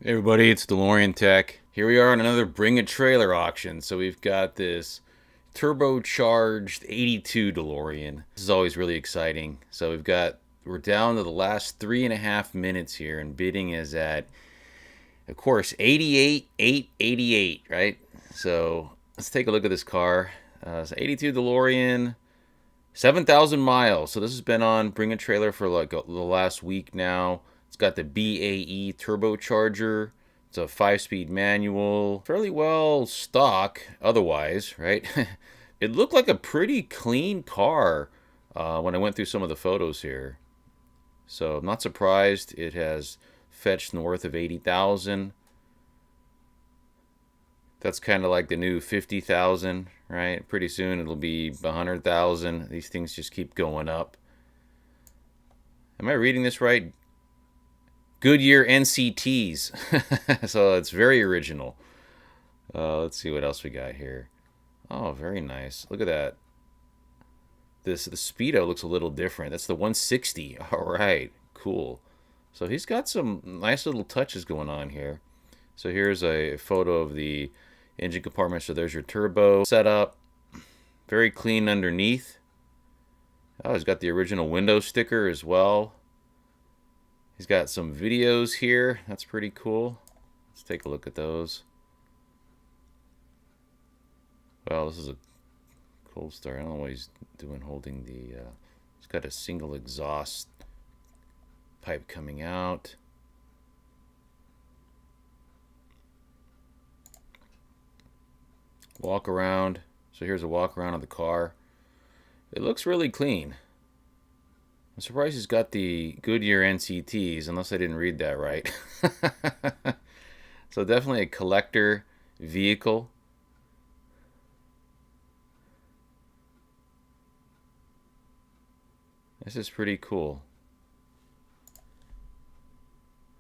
Hey everybody, it's DeLorean Tech. Here we are on another Bring a Trailer auction. So we've got this turbocharged 82 DeLorean. This is always really exciting. So we're down to the last 3.5 minutes here, and bidding is at, of course, 88,888, right? So let's take a look at this car. It's 82 DeLorean, 7,000 miles. So this has been on Bring a Trailer for like the last week now. It's got the BAE Turbocharger. It's a 5-speed manual. Fairly well stock otherwise, right? It looked like a pretty clean car when I went through some of the photos here. So I'm not surprised it has fetched north of 80,000. That's kind of like the new 50,000, right? Pretty soon it'll be 100,000. These things just keep going up. Am I reading this right? Goodyear NCTs. So it's very original. Let's see what else we got here. Oh, very nice. Look at that. The Speedo looks a little different. That's the 160. All right, cool. So he's got some nice little touches going on here. So here's a photo of the engine compartment. So there's your turbo setup. Very clean underneath. Oh, he's got the original window sticker as well. He's got some videos here. That's pretty cool. Let's take a look at those. Well, this is a cool start. I don't know what he's doing holding the... he's got a single exhaust pipe coming out. Walk around. So here's a walk around of the car. It looks really clean. I'm surprised he's got the Goodyear NCTs, unless I didn't read that right. So definitely a collector vehicle. This is pretty cool.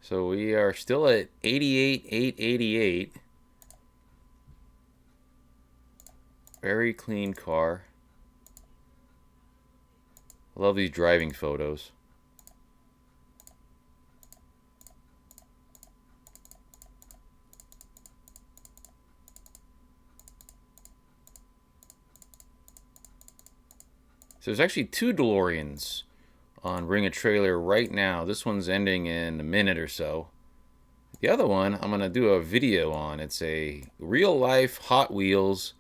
So we are still at 88,888. Very clean car. I love these driving photos. So there's actually two DeLoreans on Bring a Trailer right now. This one's ending in a minute or so. The other one I'm going to do a video on. It's a real life Hot Wheels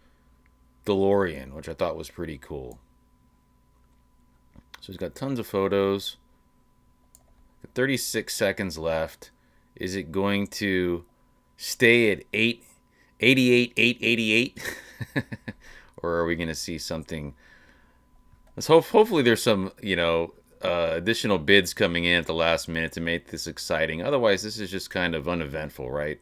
DeLorean, which I thought was pretty cool. So he's got tons of photos. 36 seconds left. Is it going to stay at 88,888? Or are we going to see something? Let's hopefully there's some, additional bids coming in at the last minute to make this exciting. Otherwise, this is just kind of uneventful, right?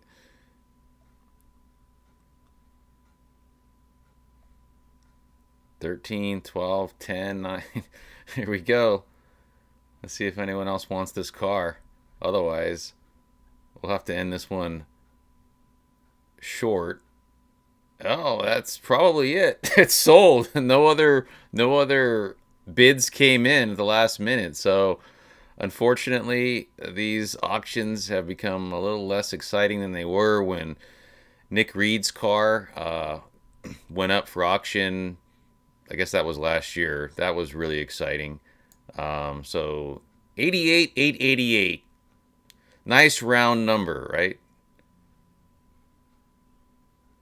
$13, $12, $10, $9. Here we go. Let's see if anyone else wants this car. Otherwise, we'll have to end this one short. Oh, that's probably it. It's sold. No other bids came in at the last minute. So, unfortunately, these auctions have become a little less exciting than they were when Nick Reed's car went up for auction. I guess that was last year. That was really exciting. So 88,888. Nice round number, right?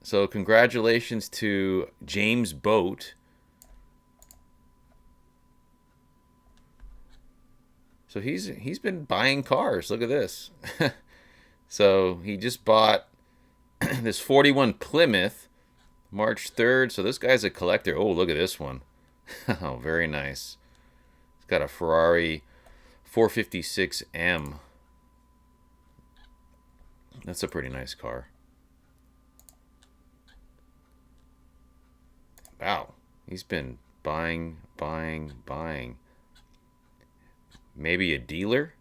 So congratulations to James Boat. So he's been buying cars. Look at this. So he just bought this 41 Plymouth March 3rd. So this guy's a collector. Oh, look at this one. Oh, very nice. It's got a Ferrari 456M. That's a pretty nice car. Wow. He's been buying, buying, buying. Maybe a dealer?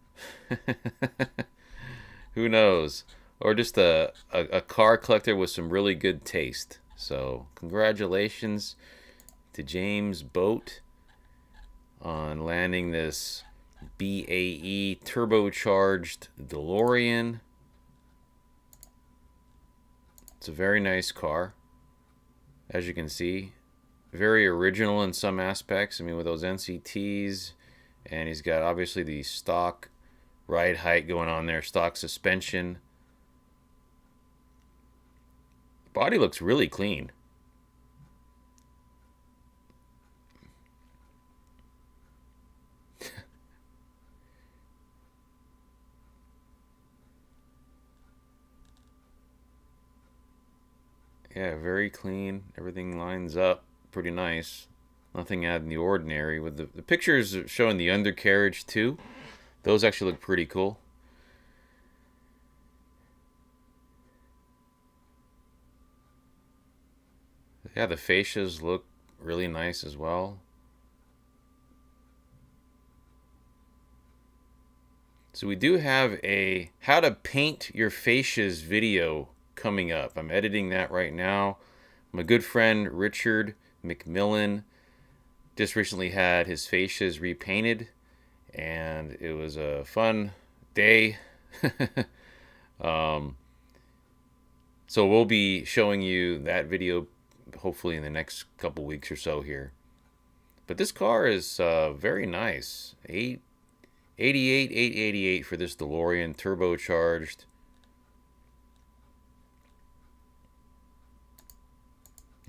Who knows? Or just a car collector with some really good taste. So, congratulations to James Boat on landing this BAE Turbocharged DeLorean. It's a very nice car, as you can see. Very original in some aspects. I mean, with those NCTs, and he's got obviously the stock ride height going on there, stock suspension. Body looks really clean. Yeah, very clean. Everything lines up pretty nice. Nothing out in the ordinary. With the pictures showing the undercarriage too, those actually look pretty cool. Yeah, the fascias look really nice as well. So we do have a how to paint your fascias video coming up. I'm editing that right now. My good friend Richard McMillan just recently had his fascias repainted, and it was a fun day. um, so we'll be showing you that video hopefully in the next couple weeks or so here. But this car is very nice. 888 for this DeLorean turbocharged.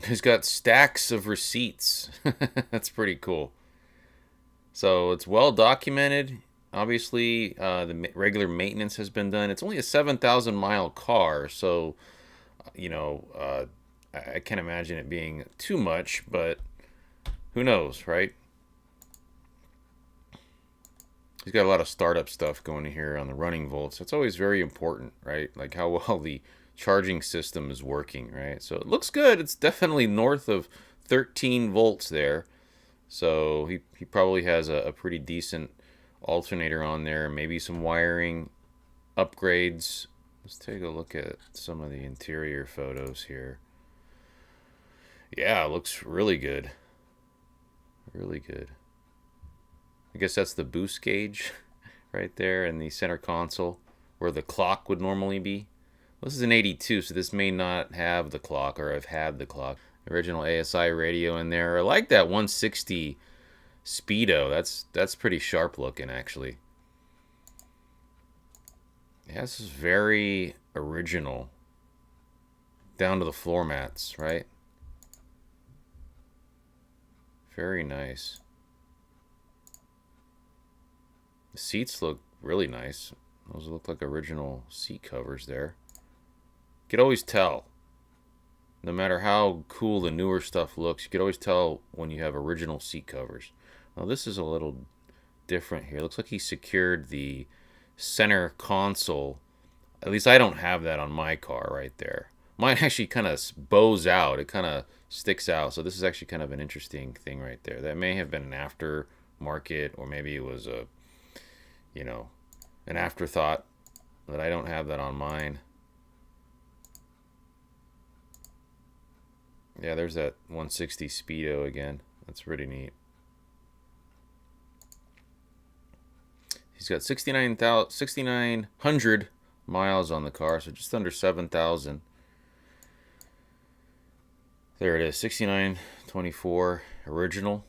He's got stacks of receipts. That's pretty cool. So it's well documented. Obviously, the regular maintenance has been done. It's only a 7,000 mile car, so I can't imagine it being too much, but who knows, right? He's got a lot of startup stuff going here on the running volts. That's always very important, right? Like how well the charging system is working, right? So it looks good. It's definitely north of 13 volts there. So he probably has a pretty decent alternator on there. Maybe some wiring upgrades. Let's take a look at some of the interior photos here. Yeah, it looks really good. Really good. I guess that's the boost gauge right there in the center console where the clock would normally be. This is an 82, so this may not have the clock or have had the clock. Original ASI radio in there. I like that 160 speedo. That's pretty sharp looking, actually. Yeah, this is very original. Down to the floor mats, right? Very nice. The seats look really nice. Those look like original seat covers there. You could always tell. No matter how cool the newer stuff looks, you could always tell when you have original seat covers. Now this is a little different here. It looks like he secured the center console. At least I don't have that on my car right there. Mine actually kind of bows out. It kind of sticks out. So this is actually kind of an interesting thing right there. That may have been an aftermarket, or maybe it was a, an afterthought, that I don't have that on mine. Yeah, there's that 160 speedo again. That's pretty neat. He's got 6,900 miles on the car, so just under 7,000. There it is, 6924 original.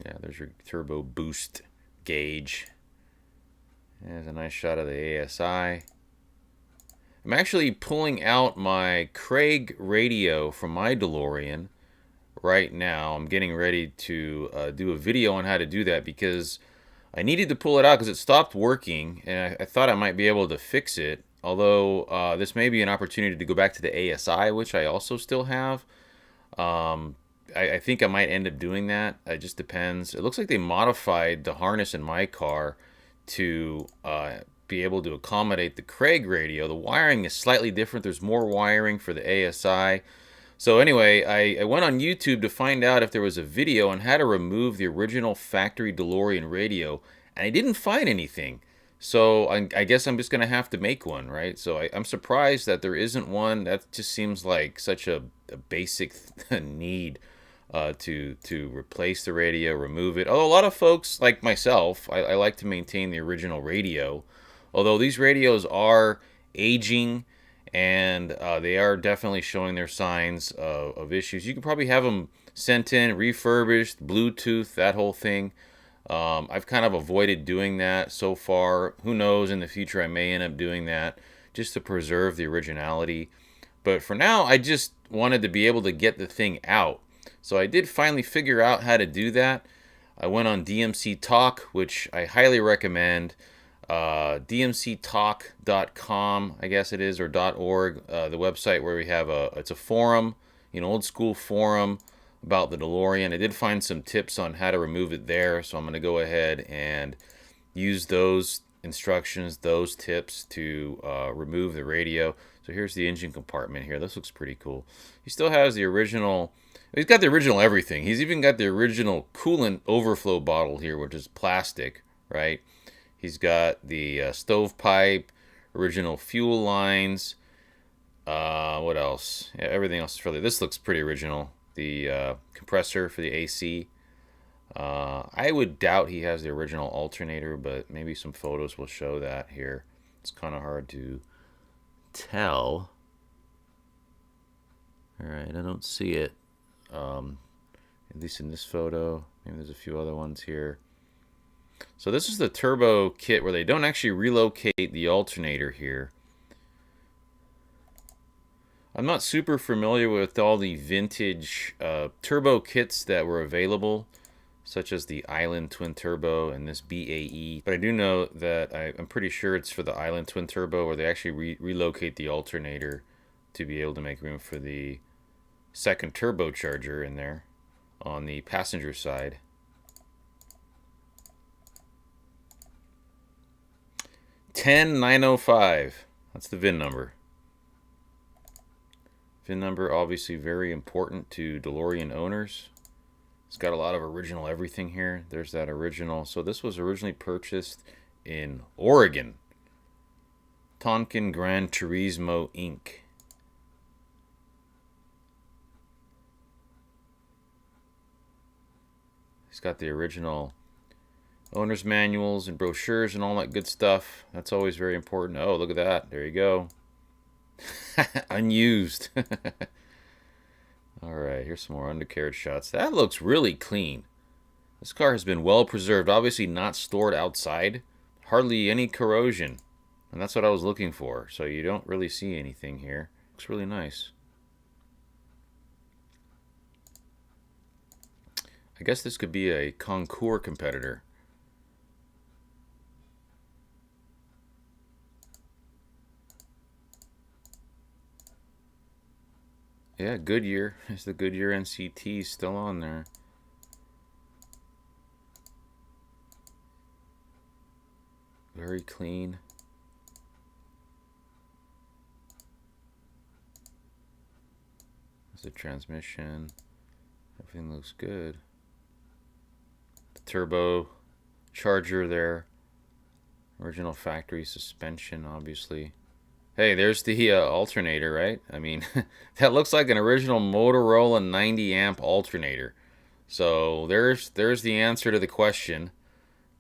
Yeah, there's your turbo boost gauge. There's a nice shot of the ASI. I'm actually pulling out my Craig radio from my DeLorean right now. I'm getting ready to do a video on how to do that because I needed to pull it out because it stopped working, and I thought I might be able to fix it. Although this may be an opportunity to go back to the ASI, which I also still have. I think I might end up doing that. It just depends. It looks like they modified the harness in my car to be able to accommodate the Craig radio. The wiring is slightly different. There's more wiring for the ASI. So anyway, I went on YouTube to find out if there was a video on how to remove the original factory DeLorean radio, and I didn't find anything. So I guess I'm just going to have to make one, right? So I'm surprised that there isn't one. That just seems like such a basic need to replace the radio, remove it. Although a lot of folks, like myself, I like to maintain the original radio. Although these radios are aging, and they are definitely showing their signs of issues. You could probably have them sent in, refurbished, Bluetooth, that whole thing. I've kind of avoided doing that so far. Who knows, in the future I may end up doing that just to preserve the originality. But for now, I just wanted to be able to get the thing out. So I did finally figure out how to do that. I went on DMC Talk, which I highly recommend. DMCtalk.com, I guess it is, or .org, the website where we have it's a forum, old school forum about the DeLorean. I did find some tips on how to remove it there, so I'm going to go ahead and use those instructions, those tips to remove the radio. So here's the engine compartment here. This looks pretty cool. He still has the original, he's got the original everything. He's even got the original coolant overflow bottle here, which is plastic, right? He's got the stovepipe, original fuel lines. What else? Yeah, everything else is really, this looks pretty original. The compressor for the AC. I would doubt he has the original alternator, but maybe some photos will show that here. It's kind of hard to tell. Alright, I don't see it. At least in this photo. Maybe there's a few other ones here. So this is the turbo kit where they don't actually relocate the alternator here. I'm not super familiar with all the vintage turbo kits that were available, such as the Island Twin Turbo and this BAE. But I do know that I'm pretty sure it's for the Island Twin Turbo where they actually relocate the alternator to be able to make room for the second turbocharger in there on the passenger side. $10,905. That's the VIN number. VIN number obviously very important to DeLorean owners. It's got a lot of original everything here. There's that original. So this was originally purchased in Oregon. Tonkin Gran Turismo Inc. It's got the original owner's manuals and brochures and all that good stuff. That's always very important. Oh, look at that. There you go. Unused. Alright, here's some more undercarriage shots. That looks really clean. This car has been well preserved. Obviously not stored outside. Hardly any corrosion. And that's what I was looking for. So you don't really see anything here. Looks really nice. I guess this could be a Concours competitor. Yeah, Goodyear. There's the Goodyear NCT still on there. Very clean. There's the transmission. Everything looks good. The turbo charger there. Original factory suspension, obviously. Hey, there's the alternator, right? I mean, that looks like an original Motorola 90 amp alternator. So there's the answer to the question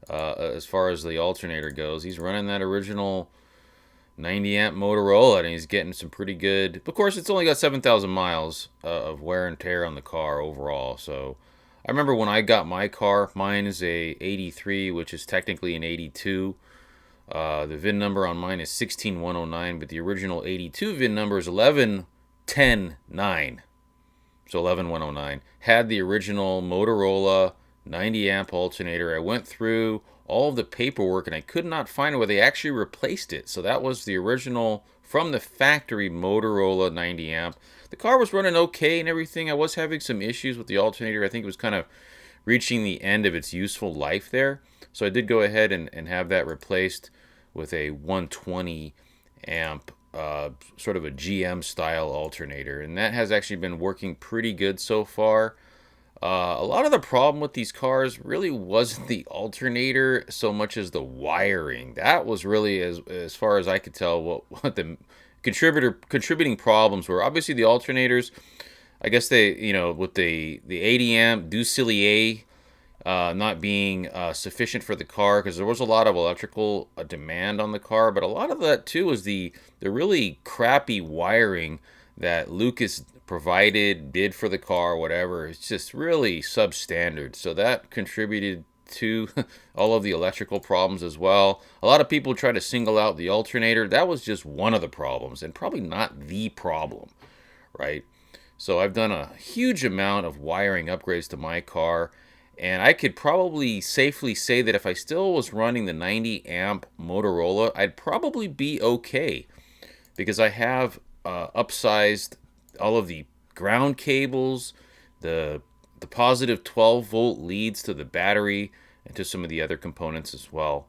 as far as the alternator goes. He's running that original 90 amp Motorola, and he's getting some pretty good. Of course, it's only got 7,000 miles of wear and tear on the car overall. So I remember when I got my car, mine is a 83, which is technically an 82. The VIN number on mine is 16109, but the original 82 VIN number is 11109. So 11109. Had the original Motorola 90 amp alternator. I went through all of the paperwork and I could not find where they actually replaced it. So that was the original from the factory Motorola 90 amp. The car was running okay and everything. I was having some issues with the alternator. I think it was kind of reaching the end of its useful life there. So I did go ahead and have that replaced with a 120 amp sort of a GM style alternator, and that has actually been working pretty good so far. A lot of the problem with these cars really wasn't the alternator so much as the wiring. That was really, as far as I could tell, what the contributing problems were. Obviously the alternators, I guess they, with the 80 amp Ducilier not being sufficient for the car, because there was a lot of electrical demand on the car, but a lot of that too was the really crappy wiring that Lucas did for the car, whatever. It's just really substandard, so that contributed to all of the electrical problems as well. A lot of people try to single out the alternator. That was just one of the problems, and probably not the problem, right? So I've done a huge amount of wiring upgrades to my car, and I could probably safely say that if I still was running the 90 amp Motorola, I'd probably be okay, because I have upsized all of the ground cables, the positive 12 volt leads to the battery, and to some of the other components as well.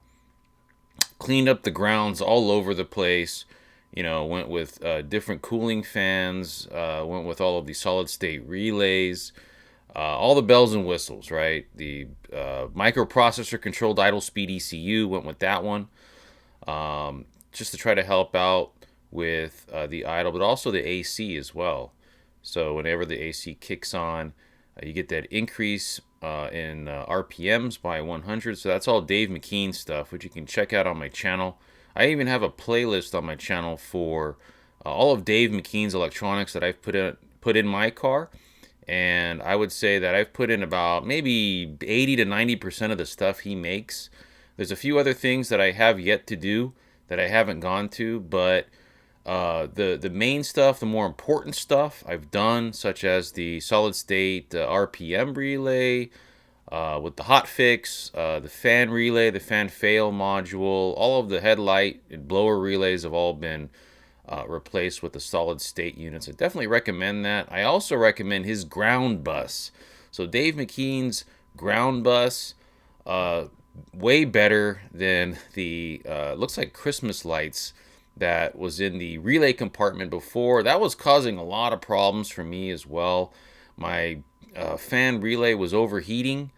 Cleaned up the grounds all over the place. You know, went with different cooling fans, went with all of the solid state relays, all the bells and whistles, right? The microprocessor controlled idle speed ECU, went with that one, just to try to help out with the idle, but also the AC as well. So whenever the AC kicks on, you get that increase in RPMs by 100. So that's all Dave McKean stuff, which you can check out on my channel. I even have a playlist on my channel for all of Dave McKean's electronics that I've put in my car. And I would say that I've put in about maybe 80 to 90% of the stuff he makes. There's a few other things that I have yet to do that I haven't gone to, but the main stuff, the more important stuff I've done, such as the solid state RPM relay, with the hotfix, the fan relay, the fan fail module, all of the headlight and blower relays have all been replaced with the solid state units. I definitely recommend that. I also recommend his ground bus. So Dave McKean's ground bus, way better than the looks like Christmas lights that was in the relay compartment before. That was causing a lot of problems for me as well. My fan relay was overheating,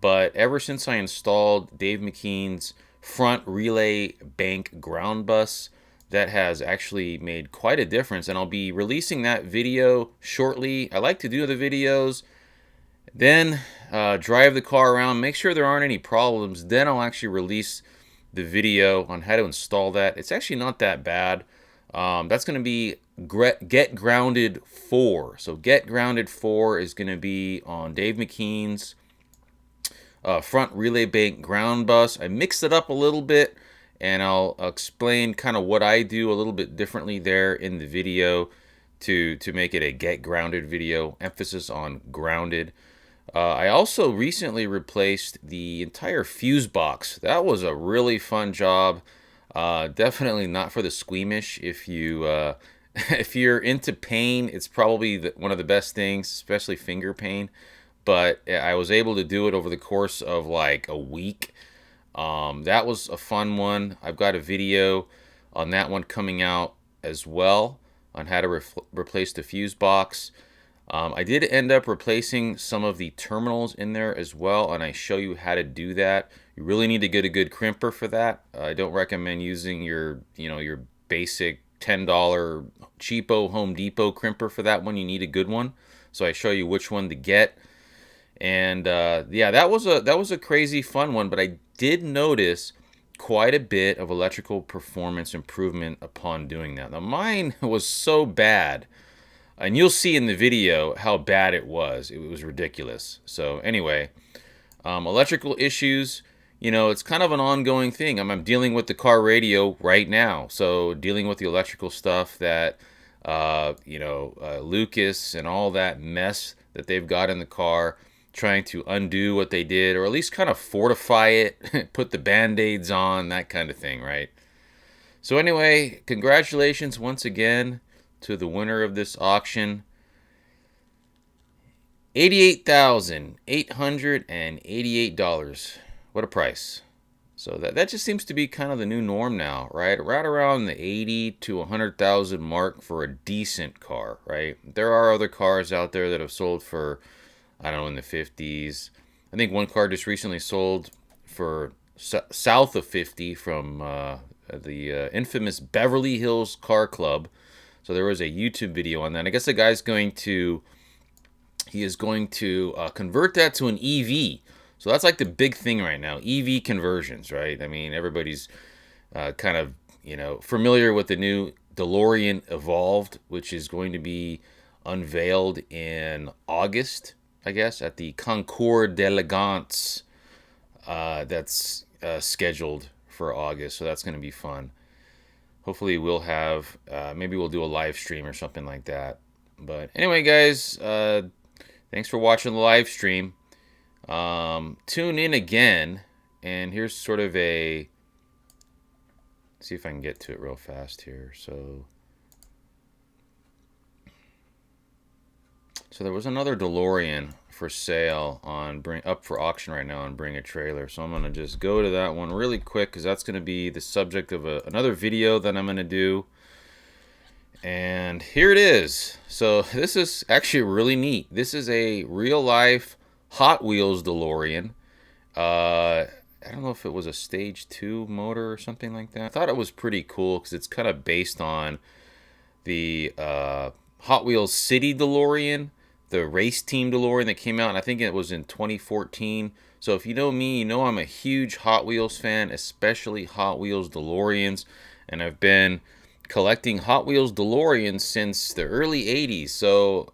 but ever since I installed Dave McKean's front relay bank ground bus, that has actually made quite a difference, and I'll be releasing that video shortly. I like to do the videos, then drive the car around, make sure there aren't any problems, then I'll actually release the video on how to install that. It's actually not that bad. That's going to be Get Grounded 4. So Get Grounded 4 is going to be on Dave McKean's front relay bank ground bus. I mixed it up a little bit, and I'll explain kind of what I do a little bit differently there in the video to make it a Get Grounded video, emphasis on grounded. I also recently replaced the entire fuse box. That was a really fun job. Definitely not for the squeamish. If you if you're into pain, it's probably one of the best things, especially finger pain. But I was able to do it over the course of like a week. That was a fun one. I've got a video on that one coming out as well on how to replace the fuse box. I did end up replacing some of the terminals in there as well, and I show you how to do that. You really need to get a good crimper for that. I don't recommend using your basic $10 cheapo Home Depot crimper for that one. You need a good one. So I show you which one to get. And yeah, that was a crazy fun one, but I did notice quite a bit of electrical performance improvement upon doing that. Now mine was so bad, and you'll see in the video how bad it was. It was ridiculous. So anyway, electrical issues, it's kind of an ongoing thing. I'm dealing with the car radio right now. So dealing with the electrical stuff that, Lucas and all that mess that they've got in the car, trying to undo what they did, or at least kind of fortify it, put the band-aids on, that kind of thing, right? So anyway, congratulations once again to the winner of this auction. $88,888. What a price. So that just seems to be kind of the new norm now, right? Right around the 80 to 100,000 mark for a decent car, right? There are other cars out there that have sold for, I don't know, in the 50s. I think one car just recently sold for south of 50 from the infamous Beverly Hills Car Club. So there was a YouTube video on that. I guess the guy's going to convert that to an EV. So that's like the big thing right now, EV conversions, right? I mean, everybody's kind of, familiar with the new DeLorean Evolved, which is going to be unveiled in August, I guess, at the Concours d'Elegance. That's scheduled for August, so that's going to be fun. Hopefully, we'll have, maybe we'll do a live stream or something like that. But anyway, guys, thanks for watching the live stream. Tune in again, and here's sort of a, see if I can get to it real fast here. So there was another DeLorean for sale on up for auction right now on Bring a Trailer. So I'm gonna just go to that one really quick because that's gonna be the subject of another video that I'm gonna do. And here it is. So this is actually really neat. This is a real life Hot Wheels DeLorean. I don't know if it was a stage 2 motor or something like that. I thought it was pretty cool because it's kind of based on the Hot Wheels City DeLorean, the race team DeLorean that came out, and I think it was in 2014. So if you know me, you know I'm a huge Hot Wheels fan, especially Hot Wheels DeLoreans, and I've been collecting Hot Wheels DeLoreans since the early 80s. So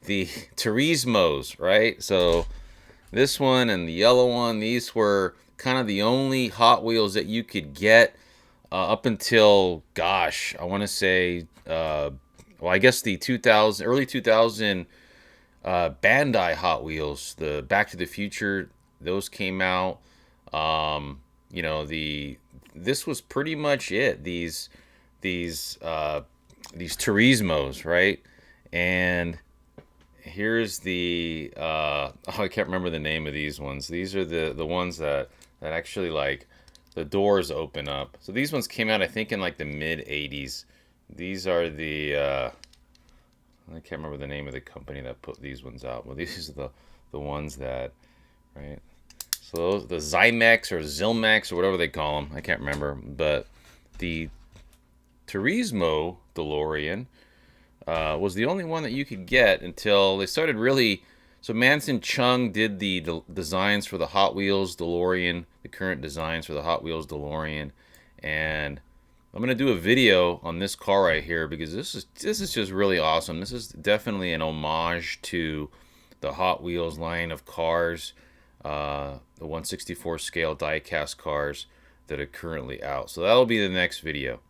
the Turismos, right? So this one and the yellow one, these were kind of the only Hot Wheels that you could get up until, gosh, I want to say, well, I guess the early 2000 Bandai Hot Wheels, the Back to the Future, those came out. This was pretty much it. These Turismos, right? And here's the I can't remember the name of these ones. These are the ones that actually, like, the doors open up. So these ones came out, I think, in like the mid 80s. These are the I can't remember the name of the company that put these ones out. Well, these are the ones that, right? So those, the Zymex or Zilmax or whatever they call them, I can't remember. But the Turismo DeLorean was the only one that you could get until they started really. So Manson Chung did the designs for the Hot Wheels DeLorean, the current designs for the Hot Wheels DeLorean, and I'm gonna do a video on this car right here because this is just really awesome. This is definitely an homage to the Hot Wheels line of cars, the 1/64 scale die-cast cars that are currently out. So that'll be the next video.